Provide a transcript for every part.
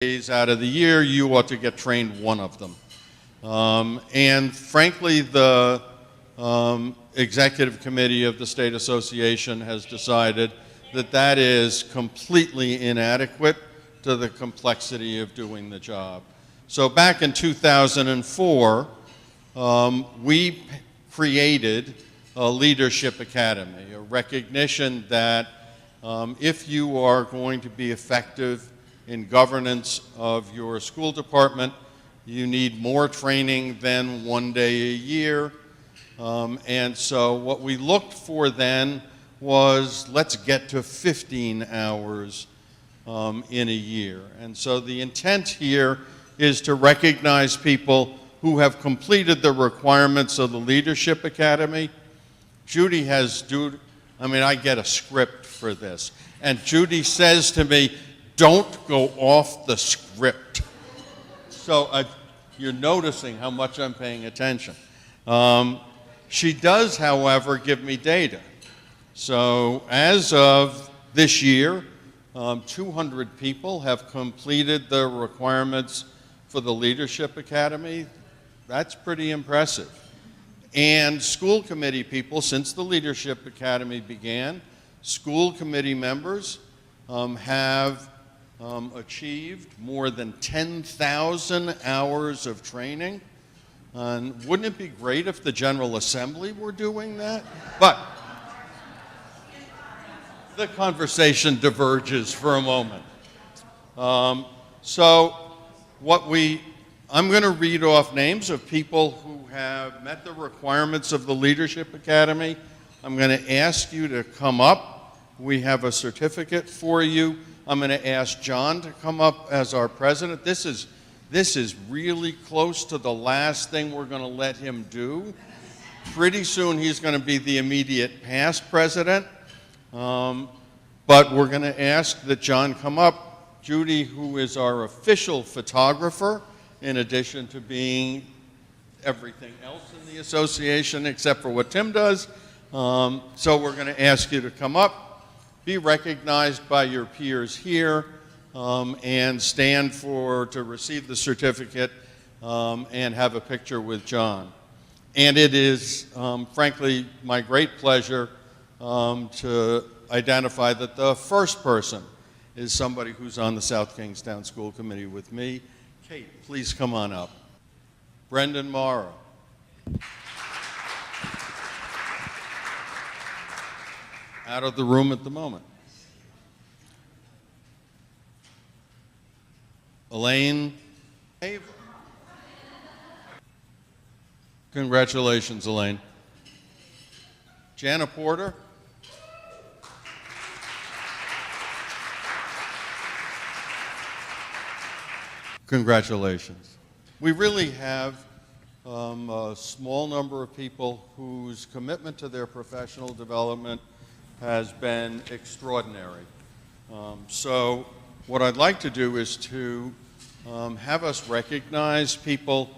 days out of the year, you ought to get trained one of them. And frankly, the executive committee of the State Association has decided that that is completely inadequate to the complexity of doing the job. So back in 2004, we created a leadership academy, a recognition that if you are going to be effective in governance of your school department, you need more training than one day a year. And so what we looked for then was, let's get to 15 hours in a year. And so the intent here is to recognize people who have completed the requirements of the Leadership Academy. Judy has, I get a script for this. And Judy says to me, don't go off the script. So you're noticing how much I'm paying attention. She does, however, give me data. So as of this year, 200 people have completed the requirements for the Leadership Academy. That's pretty impressive. And school committee people, since the Leadership Academy began, school committee members have achieved more than 10,000 hours of training. And wouldn't it be great if the General Assembly were doing that? But the conversation diverges for a moment. I'm going to read off names of people who have met the requirements of the Leadership Academy. I'm going to ask you to come up. We have a certificate for you. I'm going to ask John to come up as our president. This is really close to the last thing we're going to let him do. Pretty soon he's going to be the immediate past president. But we're going to ask that John come up. Judy, who is our official photographer, in addition to being everything else in the association except for what Tim does. So we're going to ask you to come up, be recognized by your peers here, and stand to receive the certificate and have a picture with John. And it is, frankly, my great pleasure to identify that the first person is somebody who's on the South Kingstown School Committee with me. Kate, please come on up. Brendan Morrow. Out of the room at the moment. Elaine Haver. Congratulations, Elaine. Jana Porter. Congratulations. We really have a small number of people whose commitment to their professional development has been extraordinary. So what I'd like to do is to have us recognize people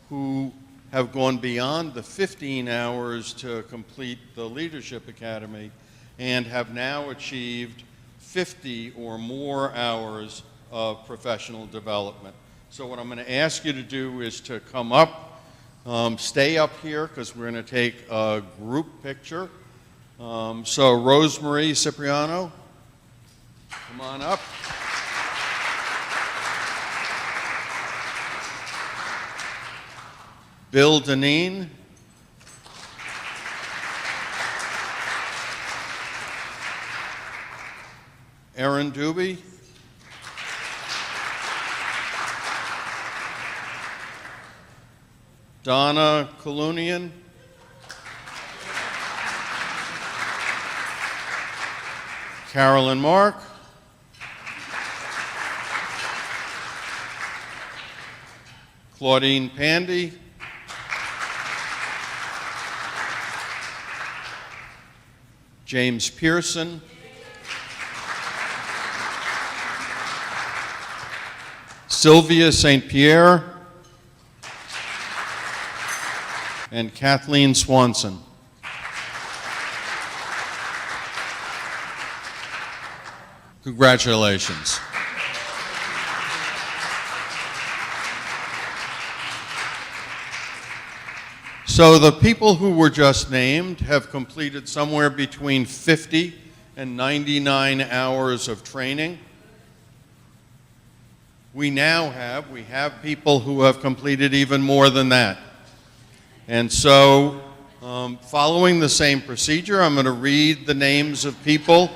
who have gone beyond the 15 hours to complete the Leadership Academy and have now achieved 50 or more hours of professional development. So what I'm going to ask you to do is to come up, stay up here because we're going to take a group picture. So Rosemarie Cipriano, come on up. Bill Deneen. Aaron Doobie. Donna Kalunian. Carolyn Mark. Claudine Pandy. James Pearson. Sylvia St. Pierre. And Kathleen Swanson. Congratulations. So the people who were just named have completed somewhere between 50 and 99 hours of training. We have people who have completed even more than that. And so, following the same procedure, I'm going to read the names of people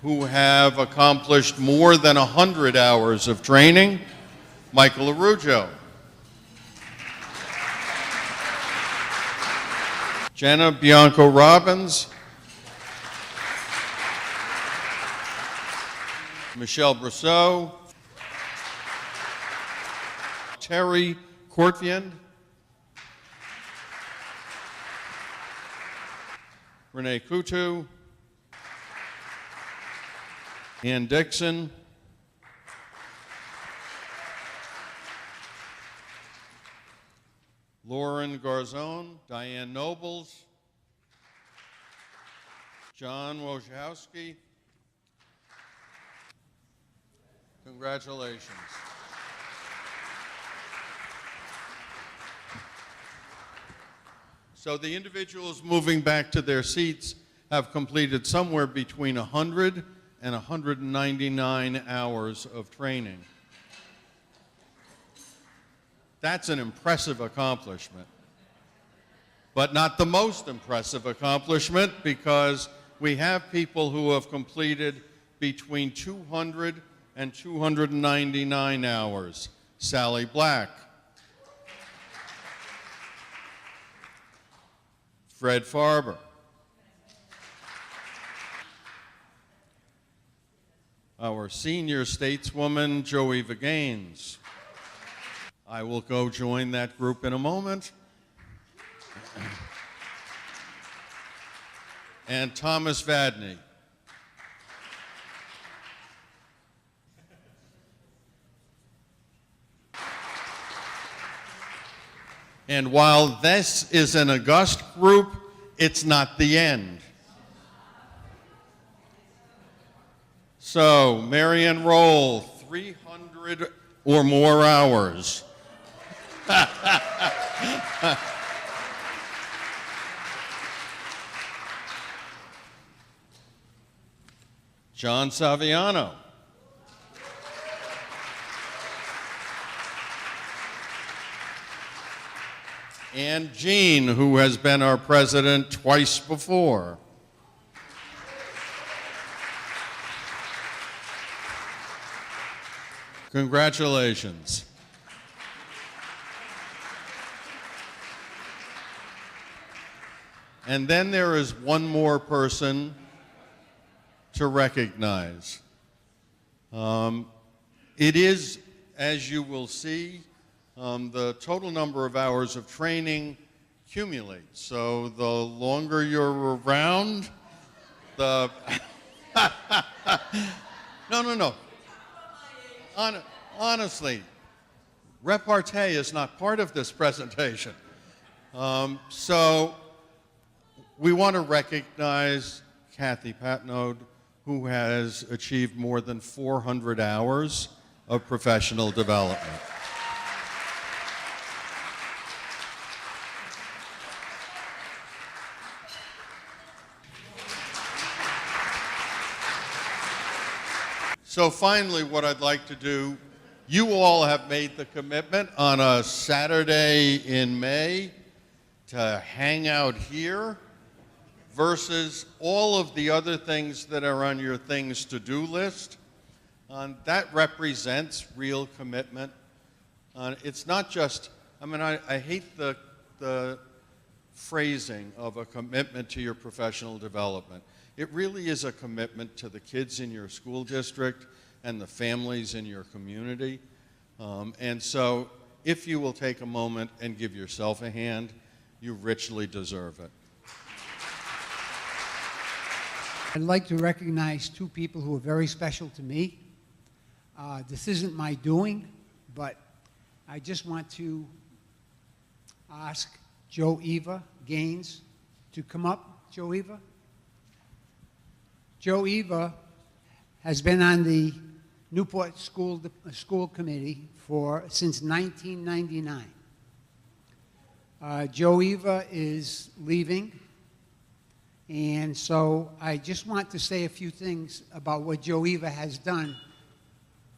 who have accomplished more than 100 hours of training. Michael Arujo. Jenna Bianco Robbins. Michelle Brousseau. Terry Courtviand. Renee Coutu. Ann Dixon. Lauren Garzone. Diane Nobles. John Wojciechowski. Congratulations. So the individuals moving back to their seats have completed somewhere between 100 and 199 hours of training. That's an impressive accomplishment, but not the most impressive accomplishment, because we have people who have completed between 200 and 299 hours. Sally Black. Fred Farber. Our senior stateswoman, Jo Eva Gaines. I will go join that group in a moment. And Thomas Vadney. And while this is an august group, it's not the end. So, Marianne Roll, 300 or more hours. John Saviano. And Jean, who has been our president twice before. Congratulations. And then there is one more person to recognize. It is, as you will see, the total number of hours of training accumulates. So the longer you're around, the... No. Honestly, repartee is not part of this presentation. So we want to recognize Kathy Patnode, who has achieved more than 400 hours of professional development. So finally, what I'd like to do, you all have made the commitment on a Saturday in May to hang out here versus all of the other things that are on your things to do list. That represents real commitment. It's not just, I hate the phrasing of a commitment to your professional development. It really is a commitment to the kids in your school district and the families in your community. And so if you will take a moment and give yourself a hand, you richly deserve it. I'd like to recognize two people who are very special to me. This isn't my doing, but I just want to ask Jo Eva Gaines to come up. Jo Eva? Jo Eva has been on the Newport School Committee since 1999. Joe Eva is leaving, and so I just want to say a few things about what Joe Eva has done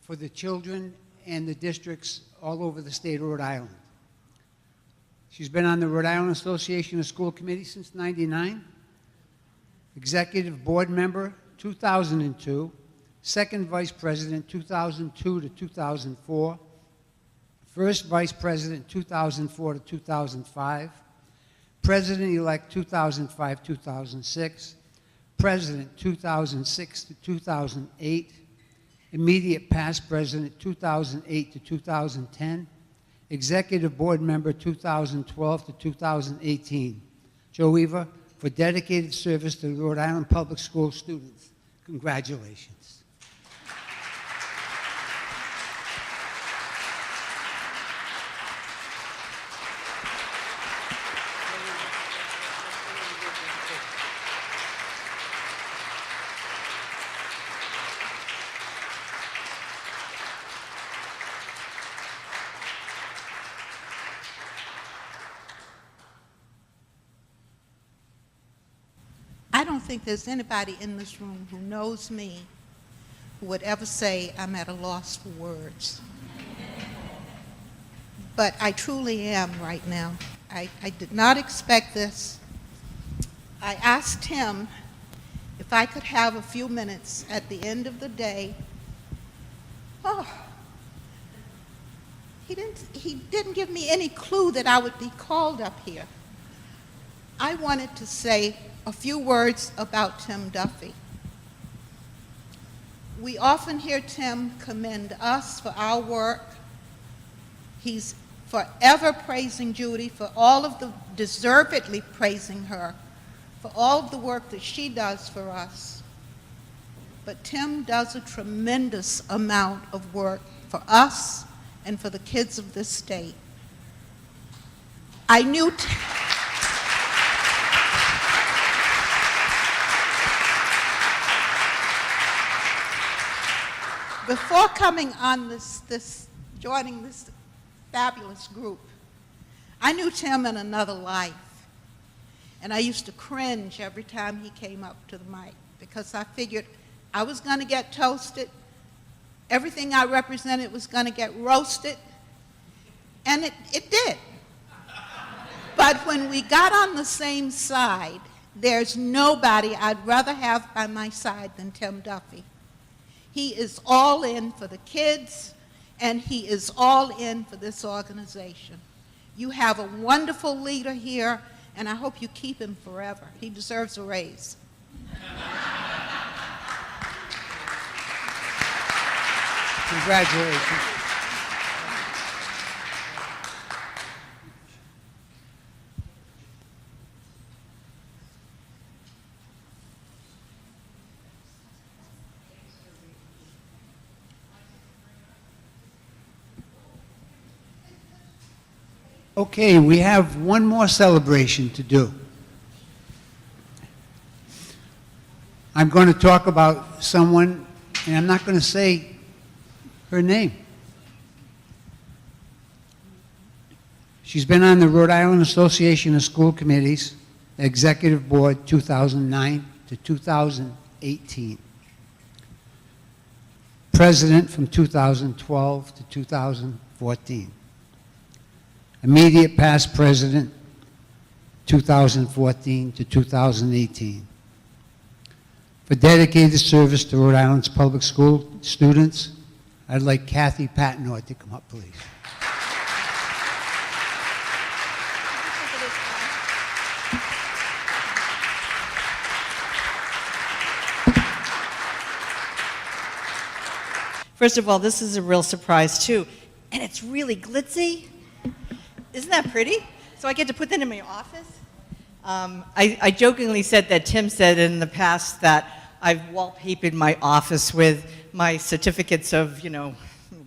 for the children and the districts all over the state of Rhode Island. She's been on the Rhode Island Association of School Committees since '99, executive board member 2002, second vice president 2002 to 2004, first vice president 2004 to 2005, president-elect 2005-2006, president 2006 to 2008, immediate past president 2008 to 2010, executive board member 2012 to 2018. Joe Eva, for dedicated service to the Rhode Island Public School students. Congratulations. I don't think there's anybody in this room who knows me who would ever say I'm at a loss for words. But I truly am right now. I did not expect this. I asked him if I could have a few minutes at the end of the day. Oh, he didn't give me any clue that I would be called up here. I wanted to say a few words about Tim Duffy. We often hear Tim commend us for our work. He's forever praising Judy for all of the, deservedly praising her for all of the work that she does for us. But Tim does a tremendous amount of work for us and for the kids of this state. I knew before coming on joining this fabulous group, I knew Tim in another life. And I used to cringe every time he came up to the mic because I figured I was going to get toasted, everything I represented was going to get roasted, and it did. But when we got on the same side, there's nobody I'd rather have by my side than Tim Duffy. He is all in for the kids, and he is all in for this organization. You have a wonderful leader here, and I hope you keep him forever. He deserves a raise. Congratulations. Okay, we have one more celebration to do. I'm going to talk about someone, and I'm not going to say her name. She's been on the Rhode Island Association of School Committees, Executive Board 2009 to 2018. President from 2012 to 2014. Immediate past president, 2014 to 2018. For dedicated service to Rhode Island's public school students, I'd like Kathy Patnord to come up, please. First of all, this is a real surprise too, and it's really glitzy. Isn't that pretty? So I get to put that in my office. I jokingly said that Tim said in the past that I've wallpapered my office with my certificates of,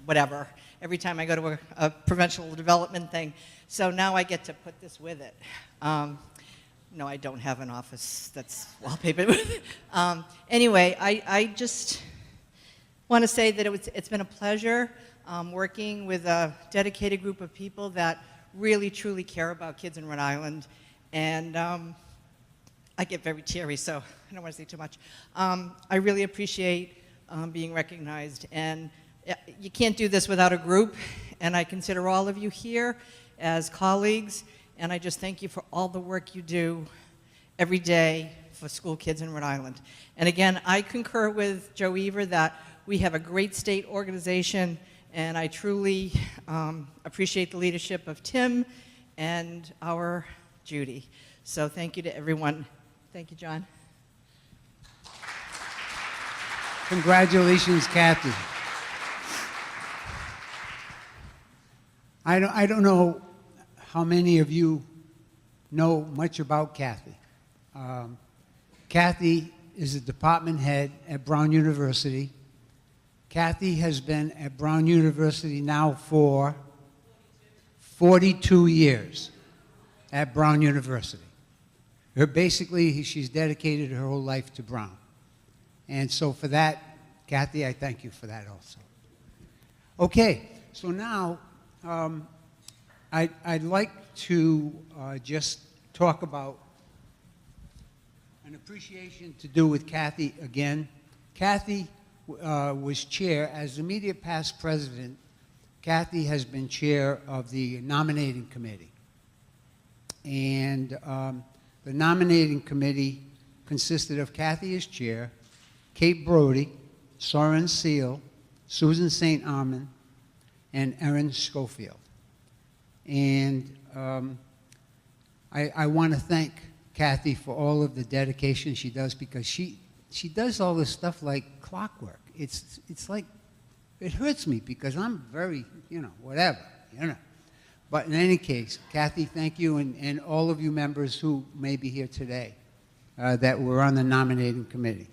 whatever, every time I go to a professional development thing. So now I get to put this with it. No, I don't have an office that's wallpapered with it. Anyway, I just want to say that it's been a pleasure working with a dedicated group of people that really, truly care about kids in Rhode Island. And I get very teary, so I don't want to say too much. I really appreciate being recognized. And you can't do this without a group. And I consider all of you here as colleagues. And I just thank you for all the work you do every day for school kids in Rhode Island. And again, I concur with Joe Ever that we have a great state organization, and I truly appreciate the leadership of Tim and our Judy. So thank you to everyone. Thank you, John. Congratulations, Kathy. I don't know how many of you know much about Kathy. Kathy is a department head at Brown University. Kathy has been at Brown University now for 42 years at Brown University. Basically, she's dedicated her whole life to Brown. And so for that, Kathy, I thank you for that also. Okay, so now I'd like to just talk about an appreciation to do with Kathy again. Kathy was chair, as immediate past president, Kathy has been chair of the nominating committee. And the nominating committee consisted of Kathy as chair, Kate Brody, Soren Seal, Susan St. Armand, and Erin Schofield. And I want to thank Kathy for all of the dedication she does, because she does all this stuff like clockwork. It's like, it hurts me because I'm very, whatever, But in any case, Kathy, thank you, and all of you members who may be here today that were on the nominating committee.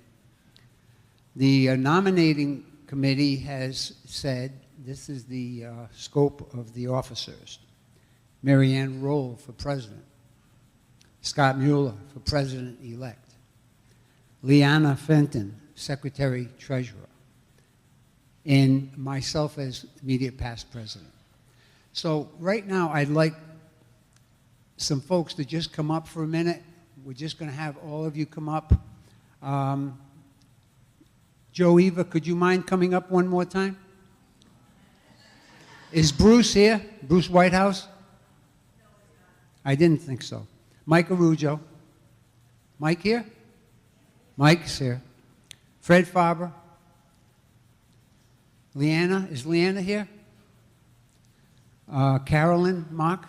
The nominating committee has said, this is the scope of the officers. Mary Ann Roll for president. Scott Mueller for president-elect. Leanna Fenton, secretary-treasurer. And myself as immediate past president. So right now, I'd like some folks to just come up for a minute. We're just going to have all of you come up. Joe Eva, could you mind coming up one more time? Is Bruce here? Bruce Whitehouse? I didn't think so. Mike Arujo. Mike here? Mike's here. Fred Faber. Leanna, is Leanna here? Carolyn Mock.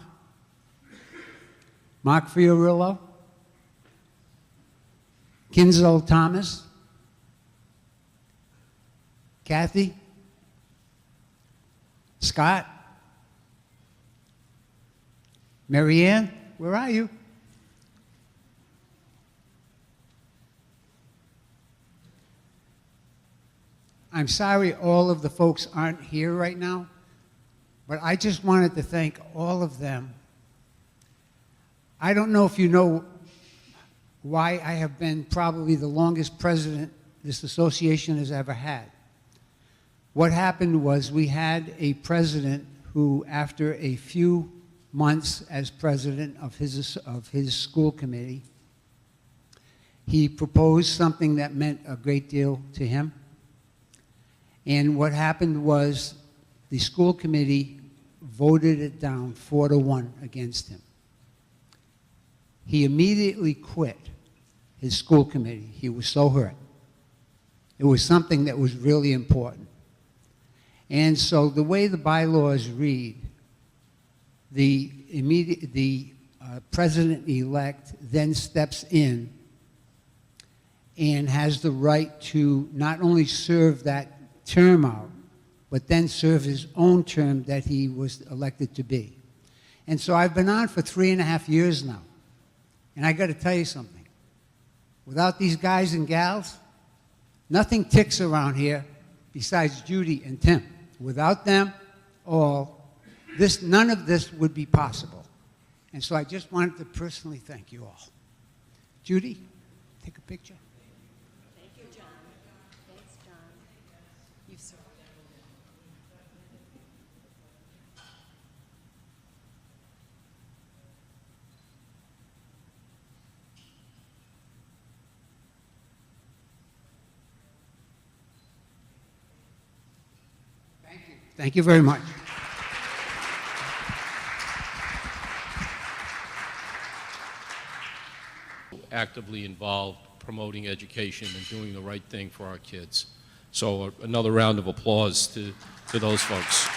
Mark Fiorillo. Kinzel Thomas. Kathy. Scott. Mary Ann, where are you? I'm sorry all of the folks aren't here right now, but I just wanted to thank all of them. I don't know if you know why I have been probably the longest president this association has ever had. What happened was we had a president who, after a few months as president of his school committee, he proposed something that meant a great deal to him. And what happened was the school committee voted it down 4-1 against him. He immediately quit his school committee. He was so hurt. It was something that was really important. And so the way the bylaws read, the president-elect then steps in and has the right to not only serve that term out, but then serve his own term that he was elected to be. And so I've been on for 3.5 years now. And I got to tell you something. Without these guys and gals, nothing ticks around here besides Judy and Tim. Without them all, none of this would be possible. And so I just wanted to personally thank you all. Judy, take a picture. Thank you, John. Thanks, John. You sir. Thank you very much. Actively involved promoting education and doing the right thing for our kids. So another round of applause to those folks.